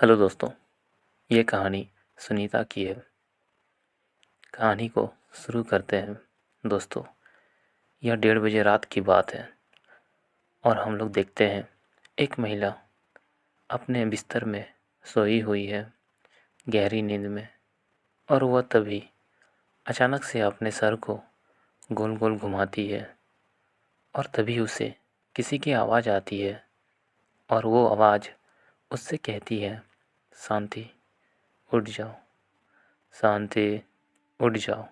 Hello दोस्तों, ये कहानी सुनीता की है। कहानी को शुरू करते हैं। दोस्तों, यह 1:30 बजे रात की बात है और हम लोग देखते हैं एक महिला अपने बिस्तर में सोई हुई है, गहरी नींद में। और वह तभी अचानक से अपने सर को गोल गोल घुमाती है और तभी उसे किसी की आवाज़ आती है और वो आवाज़ उससे कहती है, शांति उठ जाओ, शांति उठ जाओ।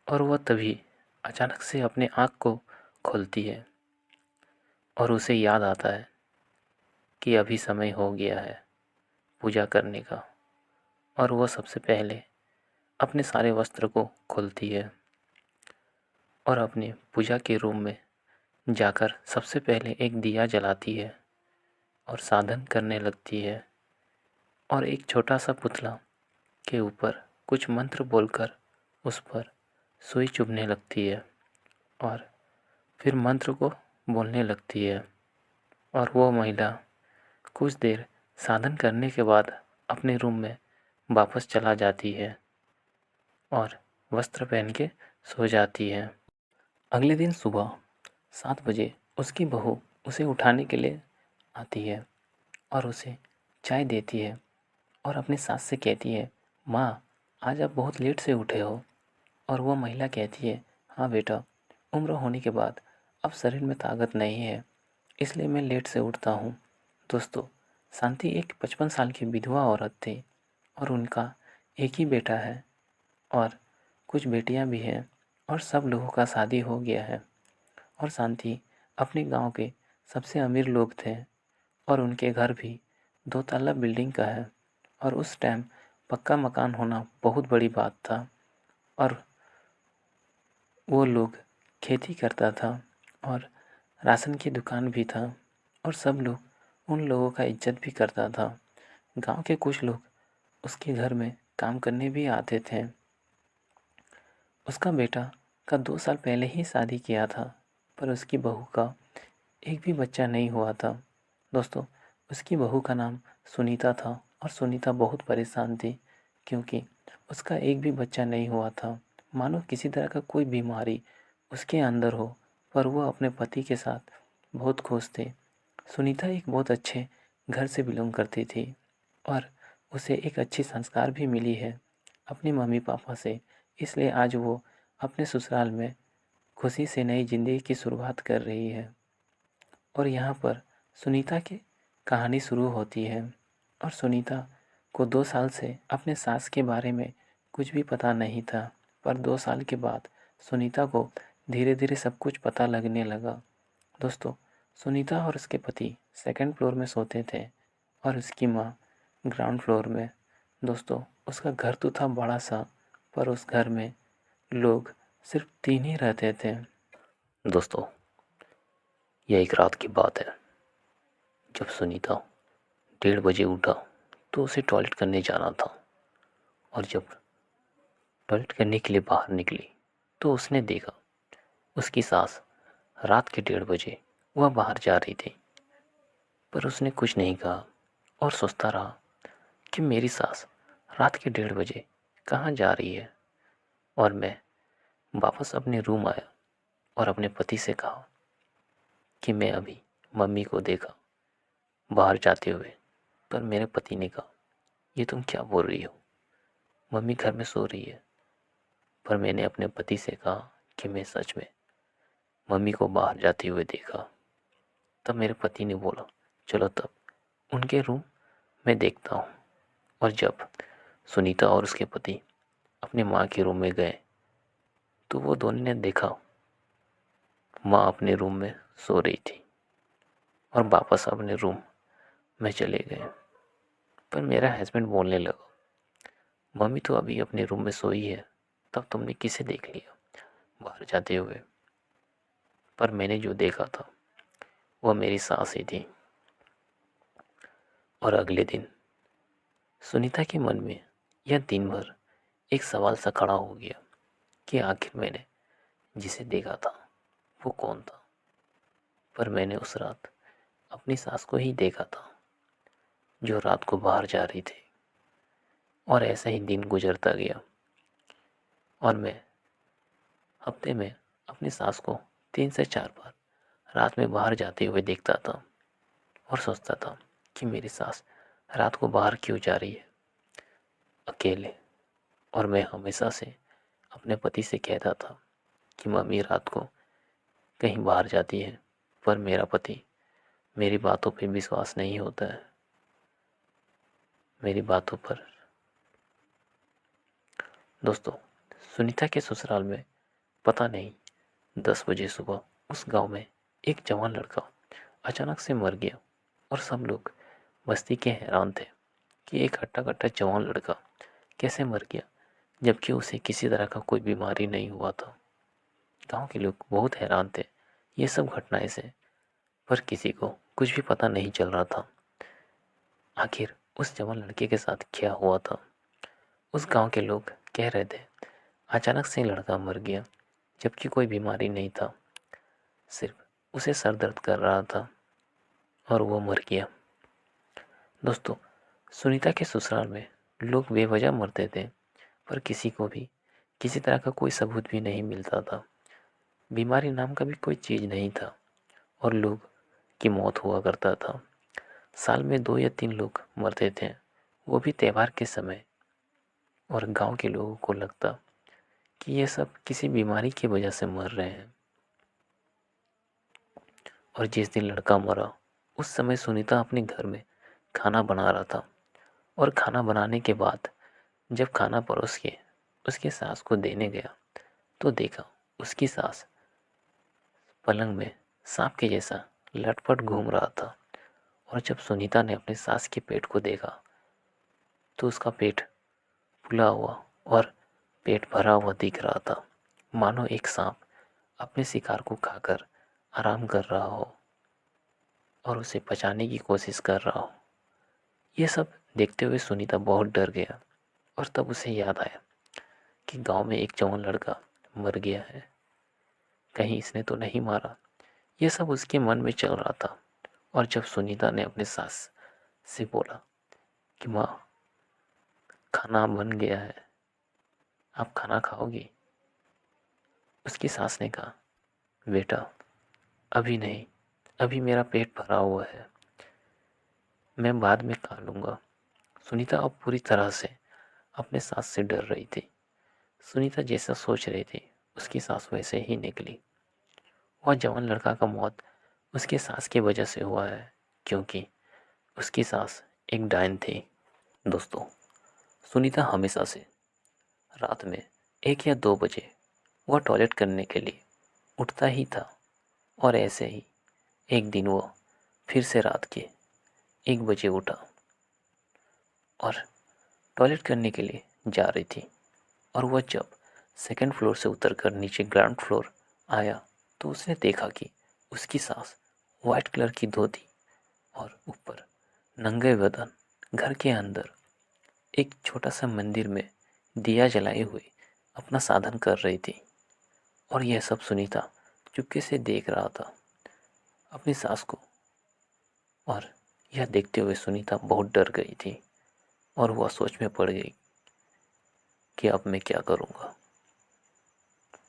और वह तभी अचानक से अपने आँख को खोलती है और उसे याद आता है कि अभी समय हो गया है पूजा करने का। और वह सबसे पहले अपने सारे वस्त्र को खोलती है और अपने पूजा के रूम में जाकर सबसे पहले एक दिया जलाती है और साधन करने लगती है और एक छोटा सा पुतला के ऊपर कुछ मंत्र बोलकर उस पर सुई चुभने लगती है और फिर मंत्र को बोलने लगती है। और वो महिला कुछ देर साधन करने के बाद अपने रूम में वापस चला जाती है और वस्त्र पहन के सो जाती है। अगले दिन सुबह 7 बजे उसकी बहू उसे उठाने के लिए आती है और उसे चाय देती है और अपनी सास से कहती है, माँ, आज आप बहुत लेट से उठे हो। और वो महिला कहती है, हाँ बेटा, उम्र होने के बाद अब शरीर में ताकत नहीं है, इसलिए मैं लेट से उठता हूँ। दोस्तों, शांति एक 55 साल की विधवा औरत थी और उनका एक ही बेटा है और कुछ बेटियां भी हैं और सब लोगों का शादी हो गया है। और शांति अपने गांव के सबसे अमीर लोग थे और उनके घर भी 2 तल्ला बिल्डिंग का है। और उस टाइम पक्का मकान होना बहुत बड़ी बात था और वो लोग खेती करता था और राशन की दुकान भी था और सब लोग उन लोगों का इज्जत भी करता था। गांव के कुछ लोग उसके घर में काम करने भी आते थे। उसका बेटा का 2 साल पहले ही शादी किया था पर उसकी बहू का एक भी बच्चा नहीं हुआ था। दोस्तों, उसकी बहू का नाम सुनीता था और सुनीता बहुत परेशान थी क्योंकि उसका एक भी बच्चा नहीं हुआ था। मानो किसी तरह का कोई बीमारी उसके अंदर हो, पर वो अपने पति के साथ बहुत खुश थे। सुनीता एक बहुत अच्छे घर से बिलोंग करती थी और उसे एक अच्छी संस्कार भी मिली है अपनी मम्मी पापा से। इसलिए आज वो अपने ससुराल में खुशी से नई ज़िंदगी की शुरुआत कर रही है। और यहाँ पर सुनीता की कहानी शुरू होती है और सुनीता को 2 साल से अपने सास के बारे में कुछ भी पता नहीं था, पर 2 साल के बाद सुनीता को धीरे धीरे सब कुछ पता लगने लगा। दोस्तों, सुनीता और उसके पति सेकंड फ्लोर में सोते थे और उसकी माँ ग्राउंड फ्लोर में। दोस्तों, उसका घर तो था बड़ा सा, पर उस घर में लोग सिर्फ 3 ही रहते थे। दोस्तों, यह एक रात की बात है जब सुनीता 1:30 बजे उठा तो उसे टॉयलेट करने जाना था। और जब टॉयलेट करने के लिए बाहर निकली तो उसने देखा उसकी सास रात के 1:30 बजे वह बाहर जा रही थी। पर उसने कुछ नहीं कहा और सोचता रहा कि मेरी सास रात के 1:30 बजे कहाँ जा रही है। और मैं वापस अपने रूम आया और अपने पति से कहा कि मैं अभी मम्मी को देखा बाहर जाते हुए। पर मेरे पति ने कहा, ये तुम क्या बोल रही हो, मम्मी घर में सो रही है। पर मैंने अपने पति से कहा कि मैं सच में मम्मी को बाहर जाते हुए देखा। तब मेरे पति ने बोला, चलो तब उनके रूम में देखता हूँ। और जब सुनीता और उसके पति अपने माँ के रूम में गए तो वो दोनों ने देखा माँ अपने रूम में सो रही थी और वापस अपने रूम में चले गए। पर मेरा हस्बैंड बोलने लगा, मम्मी तो अभी अपने रूम में सोई है, तब तुमने किसे देख लिया बाहर जाते हुए। पर मैंने जो देखा था वह मेरी सास ही थी। और अगले दिन सुनीता के मन में यह दिन भर एक सवाल सा खड़ा हो गया कि आखिर मैंने जिसे देखा था वो कौन था। पर मैंने उस रात अपनी सास को ही देखा था। जो रात को बाहर जा रही थी। और ऐसा ही दिन गुजरता गया और मैं हफ्ते में अपनी सास को 3 से 4 बार रात में बाहर जाते हुए देखता था और सोचता था कि मेरी सास रात को बाहर क्यों जा रही है अकेले। और मैं हमेशा से अपने पति से कहता था कि मम्मी रात को कहीं बाहर जाती है, पर मेरा पति मेरी बातों पे विश्वास नहीं होता है। मेरी बातों पर दोस्तों, सुनीता के ससुराल में पता नहीं 10 बजे सुबह उस गांव में एक जवान लड़का अचानक से मर गया। और सब लोग बस्ती के हैरान थे कि एक हट्टा कट्टा जवान लड़का कैसे मर गया, जबकि उसे किसी तरह का कोई बीमारी नहीं हुआ था। गांव के लोग बहुत हैरान थे ये सब घटनाएं से, पर किसी को कुछ भी पता नहीं चल रहा था आखिर उस जवान लड़के के साथ क्या हुआ था। उस गांव के लोग कह रहे थे अचानक से लड़का मर गया, जबकि कोई बीमारी नहीं था, सिर्फ उसे सर दर्द कर रहा था और वो मर गया। दोस्तों, सुनीता के ससुराल में लोग बेवजह मरते थे, पर किसी को भी किसी तरह का कोई सबूत भी नहीं मिलता था। बीमारी नाम का भी कोई चीज़ नहीं था और लोग की मौत हुआ करता था। साल में 2 या 3 लोग मरते थे, वो भी त्योहार के समय। और गांव के लोगों को लगता कि ये सब किसी बीमारी की वजह से मर रहे हैं। और जिस दिन लड़का मरा उस समय सुनीता अपने घर में खाना बना रहा था और खाना बनाने के बाद जब खाना परोस के उसकी सास को देने गया तो देखा उसकी सास पलंग में सांप के जैसा लटपट घूम रहा था। और जब सुनीता ने अपने सास के पेट को देखा तो उसका पेट फूला हुआ और पेट भरा हुआ दिख रहा था, मानो एक सांप अपने शिकार को खाकर आराम कर रहा हो और उसे पचाने की कोशिश कर रहा हो। ये सब देखते हुए सुनीता बहुत डर गया और तब उसे याद आया कि गांव में एक जवान लड़का मर गया है, कहीं इसने तो नहीं मारा। ये सब उसके मन में चल रहा था। और जब सुनीता ने अपने सास से बोला कि माँ, खाना बन गया है, आप खाना खाओगी? उसकी सास ने कहा, बेटा अभी नहीं, अभी मेरा पेट भरा हुआ है, मैं बाद में खा लूँगा। सुनीता अब पूरी तरह से अपने सास से डर रही थी। सुनीता जैसा सोच रही थी उसकी सास वैसे ही निकली। वह जवान लड़का का मौत उसकी सास की वजह से हुआ है, क्योंकि उसकी सास एक डायन थी। दोस्तों, सुनीता हमेशा से रात में 1 या 2 बजे वह टॉयलेट करने के लिए उठता ही था। और ऐसे ही एक दिन वह फिर से रात के 1 बजे उठा और टॉयलेट करने के लिए जा रही थी। और वह जब सेकंड फ्लोर से उतरकर नीचे ग्राउंड फ्लोर आया तो उसने देखा कि उसकी सास वाइट कलर की धोती और ऊपर नंगे बदन घर के अंदर एक छोटा सा मंदिर में दिया जलाए हुए अपना साधन कर रही थी। और यह सब सुनीता चुपके से देख रहा था अपनी सास को। और यह देखते हुए सुनीता बहुत डर गई थी और वह सोच में पड़ गई कि अब मैं क्या करूँगा।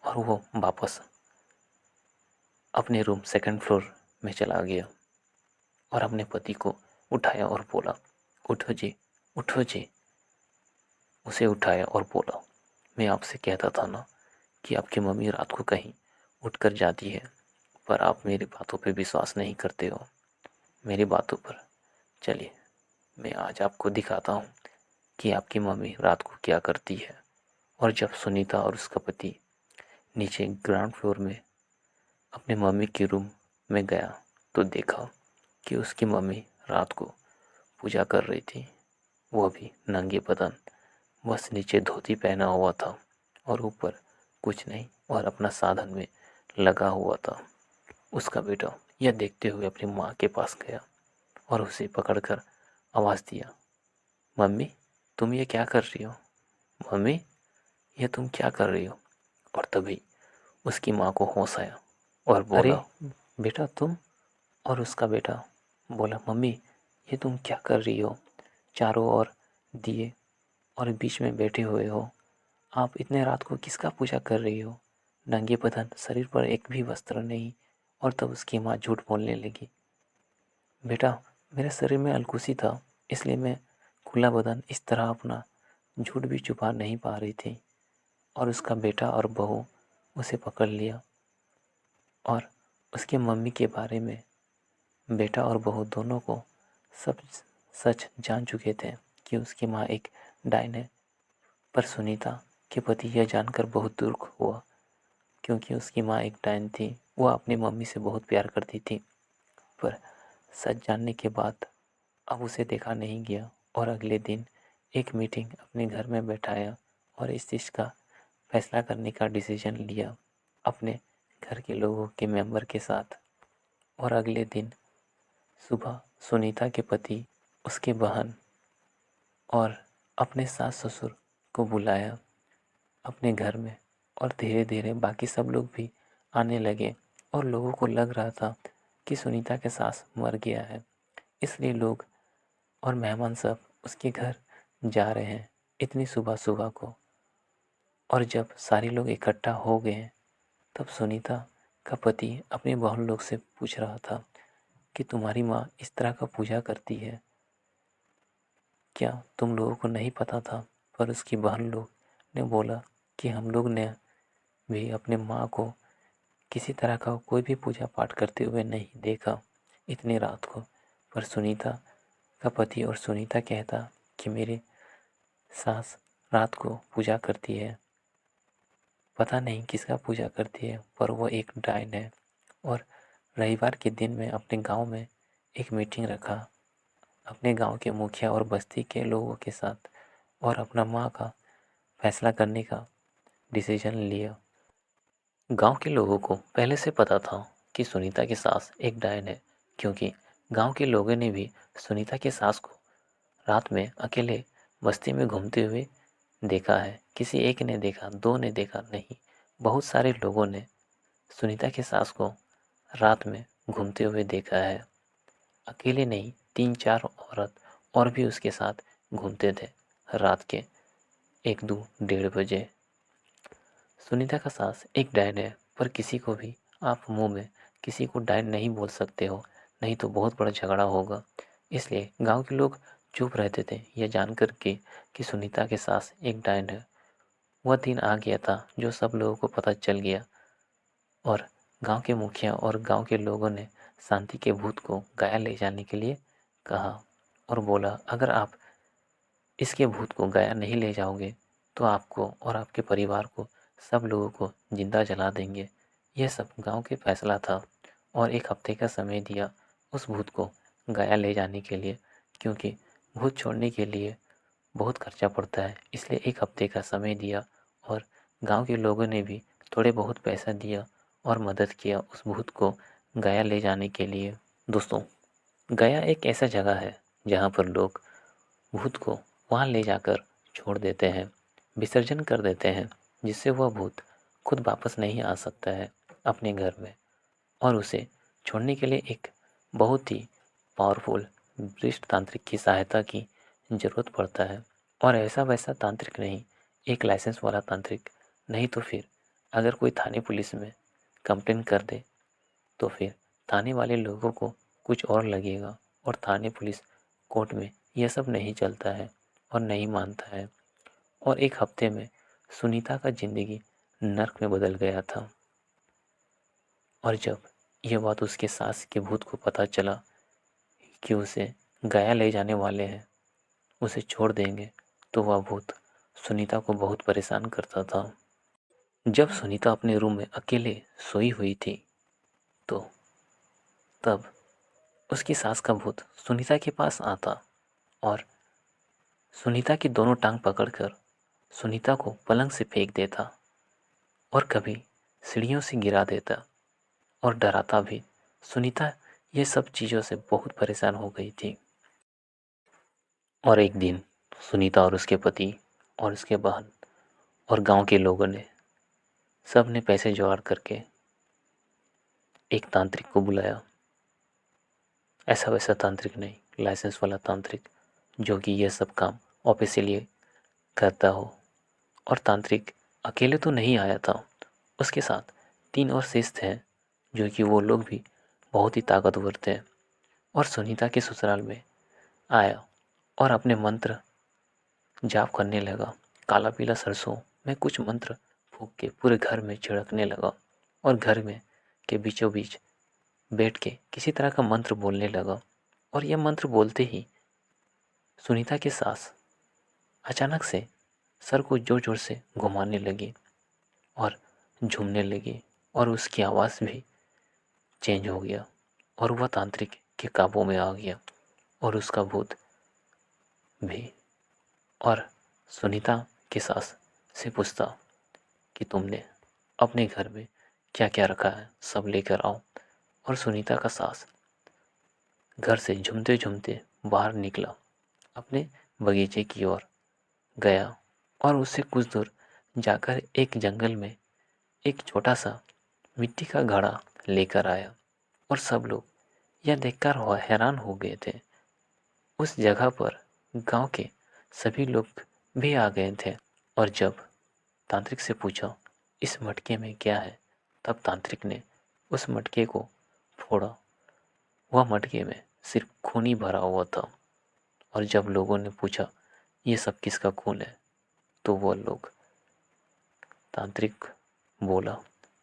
और वो वापस अपने रूम सेकंड फ्लोर में चला गया और अपने पति को उठाया और बोला, उठो जी, उठो जी। उसे उठाया और बोला, मैं आपसे कहता था ना कि आपकी मम्मी रात को कहीं उठकर जाती है, पर आप मेरी बातों पे विश्वास नहीं करते हो। मेरी बातों पर चलिए, मैं आज आपको दिखाता हूँ कि आपकी मम्मी रात को क्या करती है। और जब सुनीता और उसका पति नीचे ग्राउंड फ्लोर में अपने मम्मी के रूम में गया तो देखा कि उसकी मम्मी रात को पूजा कर रही थी, वो भी नंगे बदन, बस नीचे धोती पहना हुआ था और ऊपर कुछ नहीं, और अपना साधन में लगा हुआ था। उसका बेटा यह देखते हुए अपनी माँ के पास गया और उसे पकड़कर आवाज़ दिया, मम्मी तुम ये क्या कर रही हो? मम्मी ये तुम क्या कर रही हो? और तभी उसकी माँ को होश आया और बोला, अरे बेटा तुम? और उसका बेटा बोला, मम्मी ये तुम क्या कर रही हो? चारों ओर दिए और बीच में बैठे हुए हो। आप इतने रात को किसका पूजा कर रही हो? नंगे बदन, शरीर पर एक भी वस्त्र नहीं। और तब उसकी माँ झूठ बोलने लगी। बेटा, मेरे शरीर में अलकुसी था, इसलिए मैं खुला बदन इस तरह अपना झूठ भी छुपा नहीं पा रही थी। और उसका बेटा और बहू उसे पकड़ लिया और उसके मम्मी के बारे में बेटा और बहू दोनों को सब सच जान चुके थे कि उसकी माँ एक डायन है। पर सुनीता के पति यह जानकर बहुत दुख हुआ, क्योंकि उसकी माँ एक डायन थी। वह अपनी मम्मी से बहुत प्यार करती थी, पर सच जानने के बाद अब उसे देखा नहीं गया। और अगले दिन एक मीटिंग अपने घर में बैठाया और इस चीज़ का फैसला करने का डिसीजन लिया अपने घर के लोगों के मेंबर के साथ। और अगले दिन सुबह सुनीता के पति, उसके बहन और अपने सास ससुर को बुलाया अपने घर में। और धीरे धीरे बाकी सब लोग भी आने लगे और लोगों को लग रहा था कि सुनीता के सास मर गया है, इसलिए लोग और मेहमान सब उसके घर जा रहे हैं इतनी सुबह सुबह को। और जब सारे लोग इकट्ठा हो गए तब सुनीता का पति अपने बहन लोग से पूछ रहा था कि तुम्हारी माँ इस तरह का पूजा करती है, क्या तुम लोगों को नहीं पता था? पर उसकी बहन लोग ने बोला कि हम लोग ने भी अपने माँ को किसी तरह का कोई भी पूजा पाठ करते हुए नहीं देखा इतनी रात को। पर सुनीता का पति और सुनीता कहता कि मेरे सास रात को पूजा करती है, पता नहीं किसका पूजा करती है, पर वो एक डायन है। और रविवार के दिन में अपने गांव में एक मीटिंग रखा अपने गांव के मुखिया और बस्ती के लोगों के साथ, और अपना माँ का फैसला करने का डिसीजन लिया। गांव के लोगों को पहले से पता था कि सुनीता की सास एक डायन है, क्योंकि गांव के लोगों ने भी सुनीता की सास को रात में अकेले बस्ती में घूमते हुए देखा है। किसी एक ने देखा, दो ने देखा नहीं, बहुत सारे लोगों ने सुनीता की सास को रात में घूमते हुए देखा है। अकेले नहीं, तीन चार औरत और भी उसके साथ घूमते थे रात के 1-2-1:30 बजे। सुनीता का सास एक डायन है, पर किसी को भी आप मुंह में किसी को डायन नहीं बोल सकते हो, नहीं तो बहुत बड़ा झगड़ा होगा। इसलिए गांव के लोग चुप रहते थे यह जानकर कि सुनीता के सास एक डायन है। वह दिन आ गया था जो सब लोगों को पता चल गया, और गांव के मुखिया और गांव के लोगों ने शांति के भूत को गया ले जाने के लिए कहा और बोला, अगर आप इसके भूत को गया नहीं ले जाओगे तो आपको और आपके परिवार को, सब लोगों को जिंदा जला देंगे। यह सब गांव के फैसला था। और 1 हफ्ते का समय दिया उस भूत को गया ले जाने के लिए, क्योंकि भूत छोड़ने के लिए बहुत खर्चा पड़ता है, इसलिए 1 हफ्ते का समय दिया। और गांव के लोगों ने भी थोड़े बहुत पैसा दिया और मदद किया उस भूत को गया ले जाने के लिए। दोस्तों, गया एक ऐसा जगह है जहाँ पर लोग भूत को वहाँ ले जाकर छोड़ देते हैं, विसर्जन कर देते हैं, जिससे वह भूत खुद वापस नहीं आ सकता है अपने घर में। और उसे छोड़ने के लिए एक बहुत ही पावरफुल वरिष्ठ तांत्रिक की सहायता की ज़रूरत पड़ता है। और ऐसा वैसा तांत्रिक नहीं, एक लाइसेंस वाला तांत्रिक। नहीं तो फिर अगर कोई थाने पुलिस में कंप्लेन कर दे तो फिर थाने वाले लोगों को कुछ और लगेगा, और थाने पुलिस कोर्ट में यह सब नहीं चलता है और नहीं मानता है। और 1 हफ्ते में सुनीता का जिंदगी नर्क में बदल गया था। और जब यह बात उसके सास के भूत को पता चला कि उसे गया ले जाने वाले हैं, उसे छोड़ देंगे, तो वह भूत सुनीता को बहुत परेशान करता था। जब सुनीता अपने रूम में अकेले सोई हुई थी तो तब उसकी सास का भूत सुनीता के पास आता और सुनीता की दोनों टांग पकड़कर सुनीता को पलंग से फेंक देता, और कभी सीढ़ियों से गिरा देता और डराता भी। सुनीता ये सब चीज़ों से बहुत परेशान हो गई थी। और एक दिन सुनीता और उसके पति और उसके बहन और गांव के लोगों ने सब ने पैसे जुगाड़ करके एक तांत्रिक को बुलाया। ऐसा वैसा तांत्रिक नहीं, लाइसेंस वाला तांत्रिक जो कि यह सब काम ऑफिशियली करता हो। और तांत्रिक अकेले तो नहीं आया था, उसके साथ 3 और शिष्य थे जो कि वो लोग भी बहुत ही ताकतवर थे। और सुनीता के ससुराल में आया और अपने मंत्र जाप करने लगा। काला पीला सरसों में कुछ मंत्र फूंक के पूरे घर में छिड़कने लगा और घर में के बीचों बीच बैठ के किसी तरह का मंत्र बोलने लगा। और यह मंत्र बोलते ही सुनीता की सास अचानक से सर को जोर जोर से घुमाने लगी और झूमने लगी और उसकी आवाज़ भी चेंज हो गया और वह तांत्रिक के काबू में आ गया और उसका भूत भी। और सुनीता की सास से पूछता कि तुमने अपने घर में क्या क्या रखा है, सब लेकर आओ। और सुनीता का सास घर से झूमते झूमते बाहर निकला, अपने बगीचे की ओर गया और उससे कुछ दूर जाकर एक जंगल में एक छोटा सा मिट्टी का घड़ा लेकर आया। और सब लोग यह देखकर हैरान हो गए थे। उस जगह पर गांव के सभी लोग भी आ गए थे। और जब तांत्रिक से पूछा इस मटके में क्या है, तब तांत्रिक ने उस मटके को फोड़ा। वह मटके में सिर्फ खून ही भरा हुआ था। और जब लोगों ने पूछा ये सब किसका खून है, तो वह लोग तांत्रिक बोला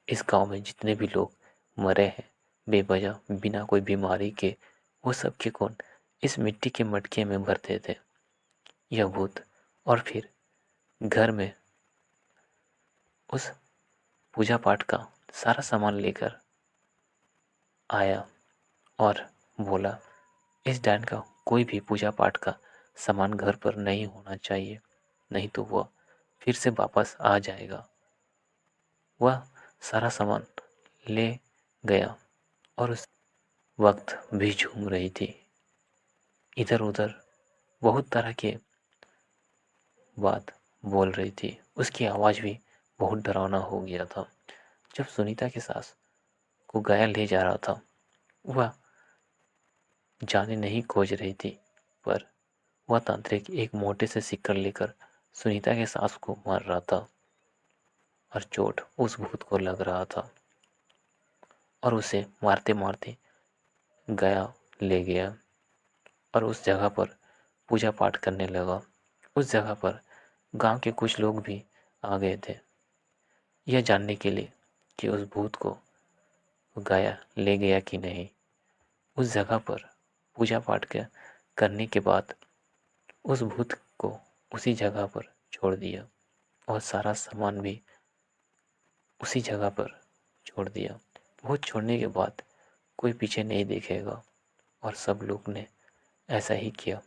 इस गांव में जितने भी लोग मरे हैं बेवजह बिना कोई बीमारी के, वो सब के खून इस मिट्टी के मटके में भरते थे यह भूत। और फिर घर में उस पूजा पाठ का सारा सामान लेकर आया और बोला इस डायन का कोई भी पूजा पाठ का सामान घर पर नहीं होना चाहिए, नहीं तो वह फिर से वापस आ जाएगा। वह सारा सामान ले गया और उस वक्त भी झूम रही थी। इधर उधर बहुत तरह के बात बोल रही थी, उसकी आवाज़ भी बहुत डरावना हो गया था। जब सुनीता की सास को गाया ले जा रहा था, वह जाने नहीं खोज रही थी, पर वह तांत्रिक एक मोटे से सिक्कर लेकर सुनीता के सास को मार रहा था और चोट उस भूत को लग रहा था और उसे मारते मारते गया ले गया और उस जगह पर पूजा पाठ करने लगा। उस जगह पर गांव के कुछ लोग भी आ गए थे यह जानने के लिए कि उस भूत को गाया ले गया कि नहीं। उस जगह पर पूजा पाठ करने के बाद उस भूत को उसी जगह पर छोड़ दिया और सारा सामान भी उसी जगह पर छोड़ दिया। भूत छोड़ने के बाद कोई पीछे नहीं देखेगा और सब लोग ने ऐसा ही किया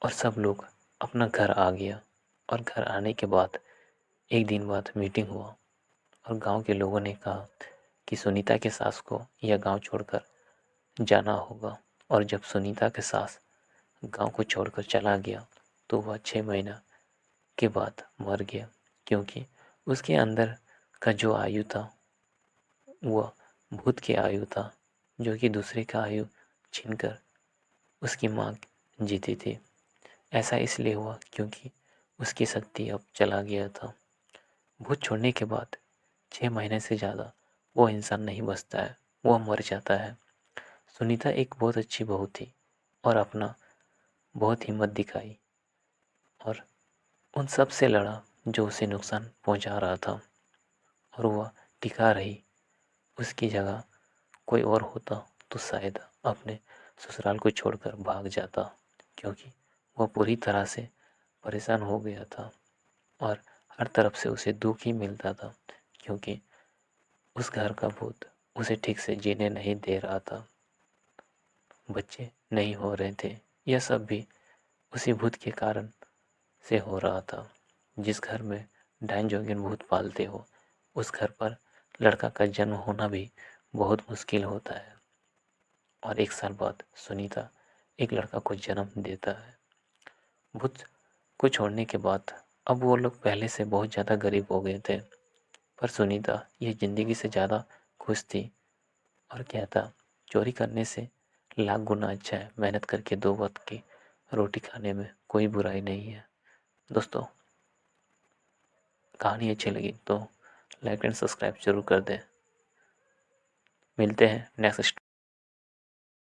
और सब लोग अपना घर आ गया। और घर आने के बाद एक दिन बाद मीटिंग हुआ और गांव के लोगों ने कहा कि सुनीता के सास को यह गांव छोड़कर जाना होगा। और जब सुनीता के सास गांव को छोड़कर चला गया तो वह 6 महीना के बाद मर गया, क्योंकि उसके अंदर का जो आयु था वह भूत की आयु था जो कि दूसरे का आयु छीनकर उसकी माँ जीती थी। ऐसा इसलिए हुआ क्योंकि उसकी शक्ति अब चला गया था। भूत छोड़ने के बाद 6 महीने से ज़्यादा वो इंसान नहीं बचता है, वह मर जाता है। सुनीता एक बहुत अच्छी बहू थी और अपना बहुत हिम्मत दिखाई और उन सब से लड़ा जो उसे नुकसान पहुंचा रहा था और वह टिका रही। उसकी जगह कोई और होता तो शायद अपने ससुराल को छोड़कर भाग जाता, क्योंकि वह पूरी तरह से परेशान हो गया था और हर तरफ से उसे दुख ही मिलता था, क्योंकि उस घर का भूत उसे ठीक से जीने नहीं दे रहा था। बच्चे नहीं हो रहे थे, यह सब भी उसी भूत के कारण से हो रहा था। जिस घर में डायन जोगिन भूत पालते हो उस घर पर लड़का का जन्म होना भी बहुत मुश्किल होता है। और 1 साल बाद सुनीता एक लड़का को जन्म देता है। भूत को छोड़ने के बाद अब वो लोग पहले से बहुत ज़्यादा गरीब हो गए थे, पर सुनीता ये ज़िंदगी से ज़्यादा खुश थी और कहता चोरी करने से लाख गुना अच्छा है। मेहनत करके 2 वक्त की रोटी खाने में कोई बुराई नहीं है। दोस्तों, कहानी अच्छी लगी तो लाइक एंड सब्सक्राइब जरूर कर दें। मिलते हैं नेक्स्ट